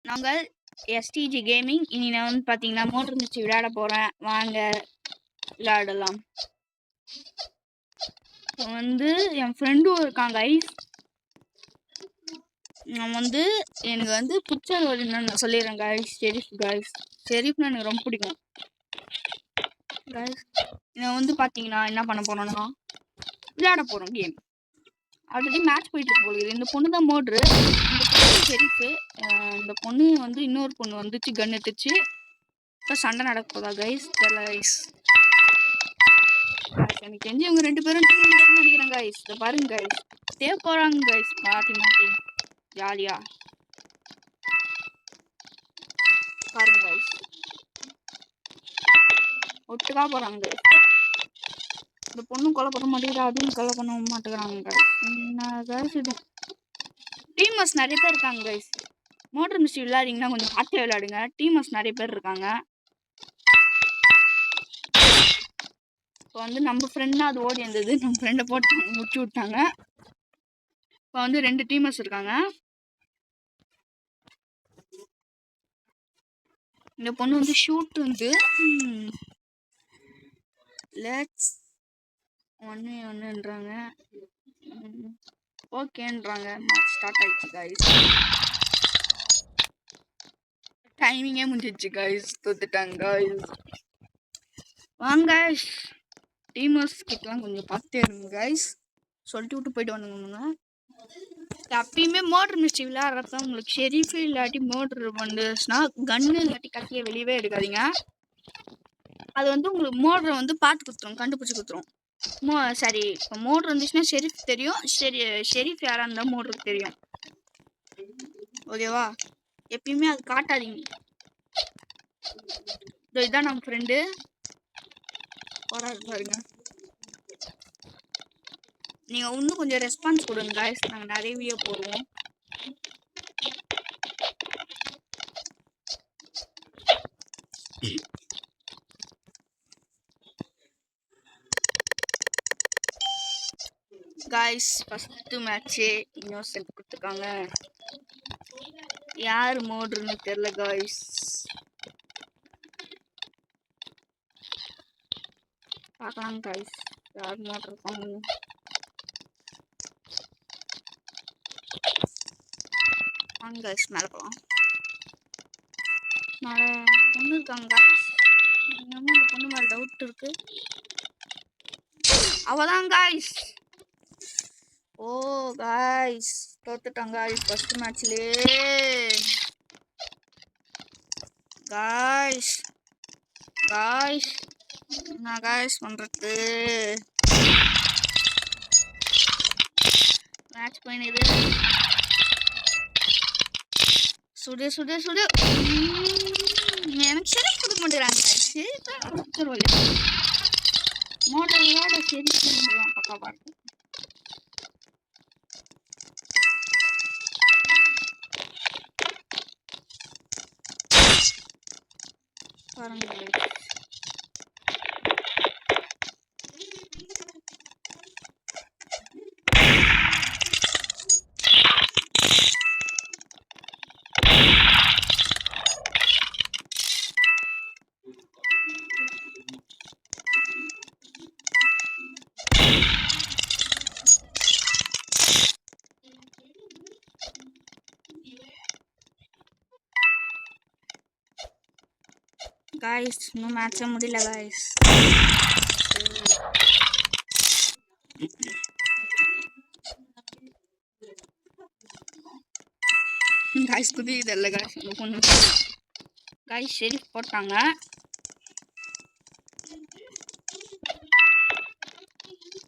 நாங்கள் SDG gaming. இனி நான் வந்து பார்த்தீங்கன்னா மோட்டர் மிச்சி விளையாட போகிறேன். வாங்க விளையாடலாம். இப்போ வந்து என் ஃப்ரெண்டும் இருக்காங்க கைஸ். நான் வந்து எனக்கு வந்து பிடிச்ச ஒரு நான் சொல்லிடுறேன் கைஸ். ஷெரீஃப்னா எனக்கு ரொம்ப பிடிக்கும் கைஸ். இதை வந்து பார்த்தீங்கன்னா என்ன பண்ண போகிறோன்னா விளையாட போகிறோம் கேம். ஆல்ரெடி மேட்ச் போயிட்டு இருக்கு போகுது. இந்த பொண்ணு தான் மோட்ரு, இந்த பொண்ணு ஷெரீஃபு. இந்த பொண்ணு வந்து இன்னொரு பொண்ணு வந்துச்சு கன் எடுத்துச்சு. இப்போ சண்டை நடக்க போதா கைஸ்? தெரியல கைஸ். எனக்கு தெரிஞ்சு இவங்க 2 பேரும் டீம் மட்டும் நினைக்கிறேன் கைஸ். இதை பாருங்க கைஸ், தேவ போகிறாங்க கைஸ் மாற்றி மாற்றி ஜாலியா பாருங்க கைஸ். ஒட்டுக்கா போகிறாங்க கைஸ். இந்த பொண்ணும் கொலை பண்ண மாட்டேங்கிறா, அதுவும் கொலை பண்ண மாட்டேங்கிறாங்க கைஸ். என்ன கைஸ் இது? டீமர்ஸ் நிறைய பேர் இருக்காங்க கைஸ். மோட்டர் மிஸ்டி விளையாடிங்கன்னா கொஞ்சம் பார்த்து விளையாடுங்க. டீமர்ஸ் நிறைய பேர் இருக்காங்க. இப்போ வந்து நம்ம ஃப்ரெண்ட்னா அது ஓடி வந்தது, நம்ம ஃப்ரெண்டை போட்டு முடிச்சு விட்டாங்க. இப்போ வந்து 2 டீமர்ஸ் இருக்காங்க. இந்த பொண்ணு வந்து ஷூட் வந்து லெட்ஸ் 1v1ன்றாங்க. ஓகேன்றாங்க. மேட்ச் ஸ்டார்ட் ஆயிடுச்சு கைஸ். டைமிங்கே முடிஞ்சிச்சு கைஸ். தோத்துட்டாங்க கைஸ். வாங்க டீமர்ஸ் கிட்டலாம் கொஞ்சம் பார்த்துட்டே இருங்க கைஸ். சொல்லிட்டு விட்டு போயிட்டு வந்துங்க. எப்பயுமே மோட்டர் மிஸ்டி விளையாடுறப்ப உங்களுக்கு ஷெரீஃபு இல்லாட்டி மோட்ரு வந்துச்சுன்னா கன்னு இல்லாட்டி கத்தியை வெளியவே எடுக்காதீங்க. அது வந்து உங்களுக்கு மோட்ரை வந்து பார்த்து கொடுத்துரும், கண்டுபிடிச்சி கொடுத்துரும். சரி, இப்போ மோட்ரு வந்துச்சுன்னா ஷெரீஃப் தெரியும். ஷெரீஃப் யாராக இருந்தால் மோட்ருக்கு தெரியும். ஓகேவா? எப்பயுமே அது காட்டாதீங்க. இதுதான் நம்ம ஃப்ரெண்டு போராடு பாருங்க. நீங்கள் இன்னும் கொஞ்சம் ரெஸ்பான்ஸ் கொடுங்க கைஸ். நாங்கள் நிறைய வீடியோ போடுவோம். கைஸ் ஃபஸ்ட்டு மேட்ச்சு இன்னோசென்ட் கொடுத்துருக்காங்க. யார் மோட்ருன்னு தெரில கைஸ். பார்க்கலாம் கைஸ் யார் மோட்ரு இருப்பாங்க. வாங்க கைஸ் மேலே போகலாம். மேலே பொண்ணு இருக்காங்க கைஸ். இன்னமும் இந்த பொண்ணு மேலே டவுட் இருக்கு. அவதான் கைஸ். ஓ கைஸ் தோத்துட்டாங்க கைஸ் ஃபர்ஸ்ட் மேட்ச்லேயே. கைஸ் கைஸ் என்ன கைஸ் பண்ணுறது? மேட்ச் போயினுது. சுடு சுடு சுடு. எனக்கு சரி கொடுக்க மாட்டேங்கிறாங்க. சரி கொடுத்துருவோம். மோட்டரோட சரி கொடுத்துருவோம். பக்கா பார்த்து பாருங்க. கைஸ் இன்னும் மேட்சே முடியல கைஸ். கைஸ் குதிக்குது இல்லை கைஸ் அந்த பொண்ணு. கைஸ் ஷெரீஃப் போட்டாங்க.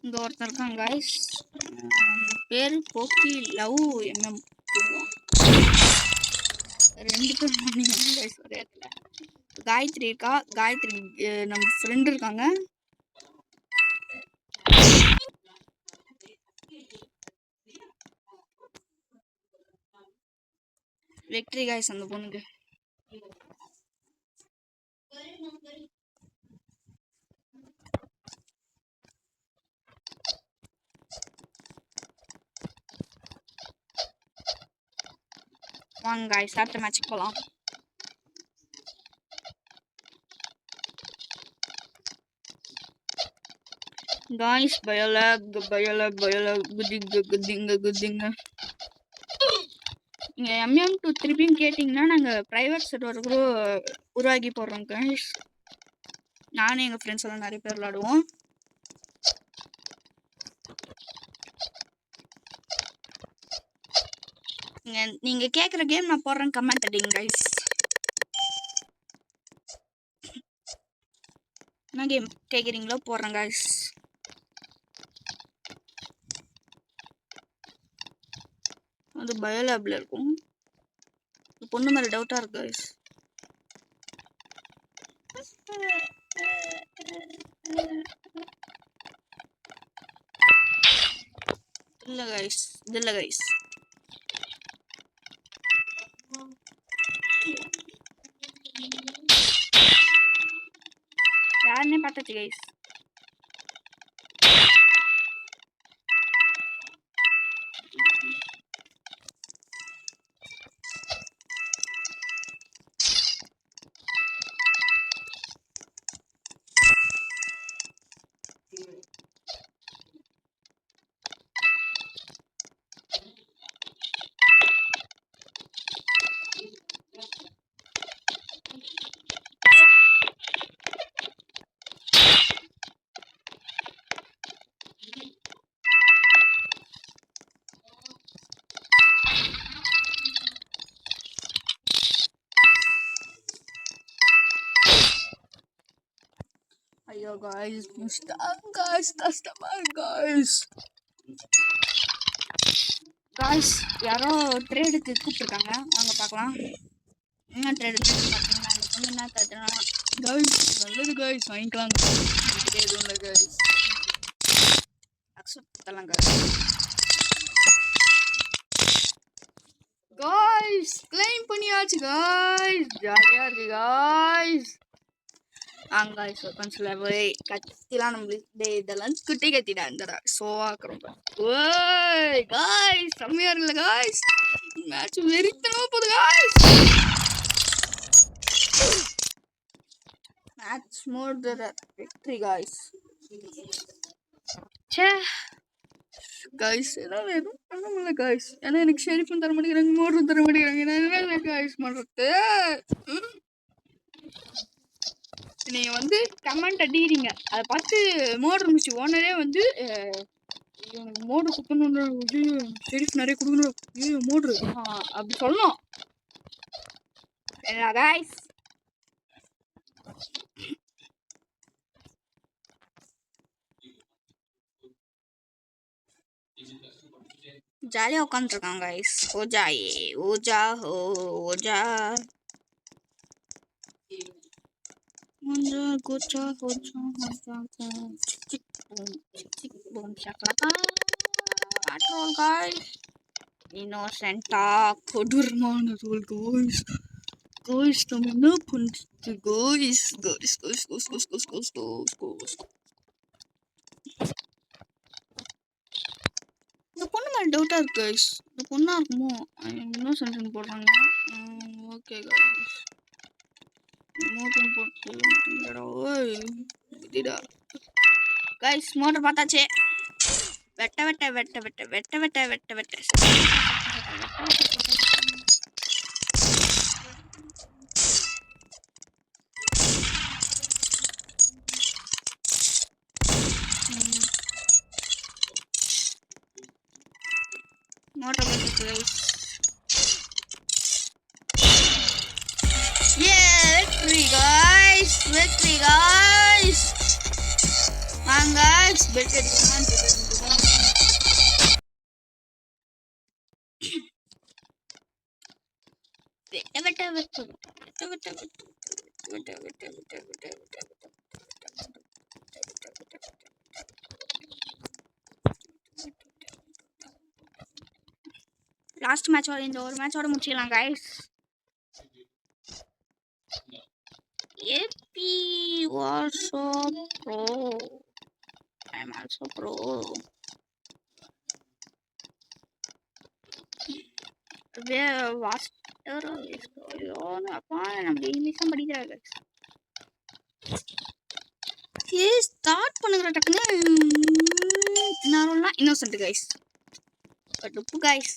இங்கே ஒருத்தர் இருக்காங்க கைஸ். பேர் போக்கி லவ் MM. 2 பேர் பண்ணிங்க கைஸ் ஒரே இடத்துல. காயத்ரி இருக்கா. காயத்ரி நம்ம ஃப்ரெண்டு இருக்காங்க. வெக்ட்ரி கைஸ் அந்த பொண்ணுக்கு. வாங்க guys அடுத்த மேட்ச்க்கு போலாம். guys பயலக் குதிங்க. நீங்க MM2 திருப்பியும் கேட்டிங்கன்னா நாங்கள் ப்ரைவேட் சர்வர் கூட உருவாக்கி போடுறோம் guys. நானும் எங்கள் ஃப்ரெண்ட்ஸ் எல்லாம் நிறைய பேர் விளாடுவோம். நீங்க கேட்குற கேம் நான் போடுறேன், கமெண்ட் அடிங்க guys. என்ன கேம் கேட்குறீங்களோ போடுறேன் guys. அது பயோலேபில் இருக்கும். பொண்ணு மேலே டவுட்டாக இருக்கு guys. இல்லை guys. யாருன்னே பார்த்தாச்சு guys. ஐயோ guys, கஷ்டமா guys. யாரோ ட்ரேடுக்கு கூப்பிட்டுருக்காங்க, வாங்க பார்க்கலாம். என்ன ட்ரேடு பார்த்தீங்கன்னா guys நல்லது guys, வாங்கிக்கலாம் எதுவும் இல்லை guys. அக்செப்ட் பண்ணலாம் guys. கிளைம் பண்ணியாச்சு guys, ஜாலியாக இருக்கு guys. guys கொஞ்சம் போய் கத்திலாம் நம்மளுக்கு இதெல்லாம் குட்டி கத்திடா இருந்தடா ஷோ ஆக்குறோம். ஓய் guys செம்மையா இருக்குல்ல guys. மேட்ச் வெறித்தனமா போகுது guys. மேட்ச் மோர் த விக்டரி guys. சே guys எல்லாம் எதுவும் பண்ண முடியல guys. ஏன்னா எனக்கு ஷெரிஃபும் தர மாட்டேங்கிறாங்க, மோட்டரும் தர மாட்டேங்கிறாங்க. நான் என்ன guys பண்ணுறது? நீங்கள் வந்து கமெண்ட் அடிக்கிறீங்க, அதை பார்த்து மோட்ரு இருந்துச்சு ஓனரே வந்து மோட்ரு குப்பணுன்ற ஷெரிஃப் நிறைய கொடுக்கணும் மோட்ரு அப்படி சொல்லணும். என்ன guys ஜாலியாக உட்காந்துருக்காங்க guys. ஓஜா இன்னோசென்டா கொடூரமான ரோல் guys. நம்ம என்ன பண்ணுறது guys. இந்த பொண்ணு மேலே டவுட்டாக இருக்கு guys. இந்த பொண்ணாக இருக்குமோ? இன்னோசென்ட்னு போடுறாங்க. Okay guys. மோட்டர் போட்டு guys மோட்டர் பார்த்தாச்சு. வெட்ட மோட்டர் பார்த்தாச்சு guys. Victory guys. guys bet அடிக்கலாம். லாஸ்ட் மேட்சோட இந்த ஒரு மேட்சோட முடிச்சிடலாம் guys. AP was so pro. I'm also pro. Where was ஐயோ அப்பா நம்ம இங்கிலீஷ் தான் படிக்கிறாங்க. ஸ்டார்ட் பண்ணுங்கிற டக்குன்னு நார்மலாக இன்னோசென்ட் கைஸ். கடுப்பு கைஸ்.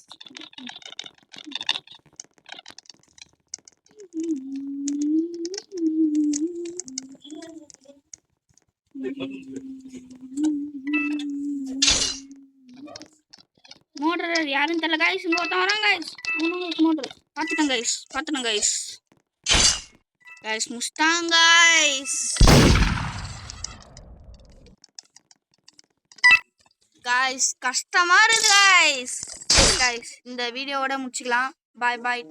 மோட்டர் யாரும் தெரியல கைஸ். இங்க ஒருத்தன் வரான் கைஸ். மோட்டர் பார்த்துட்டேன் கைஸ். கைஸ் முஸ்டாங் கைஸ் கஷ்டமா இருக்கு கைஸ். இந்த வீடியோவோட முடிச்சுக்கலாம். பாய்.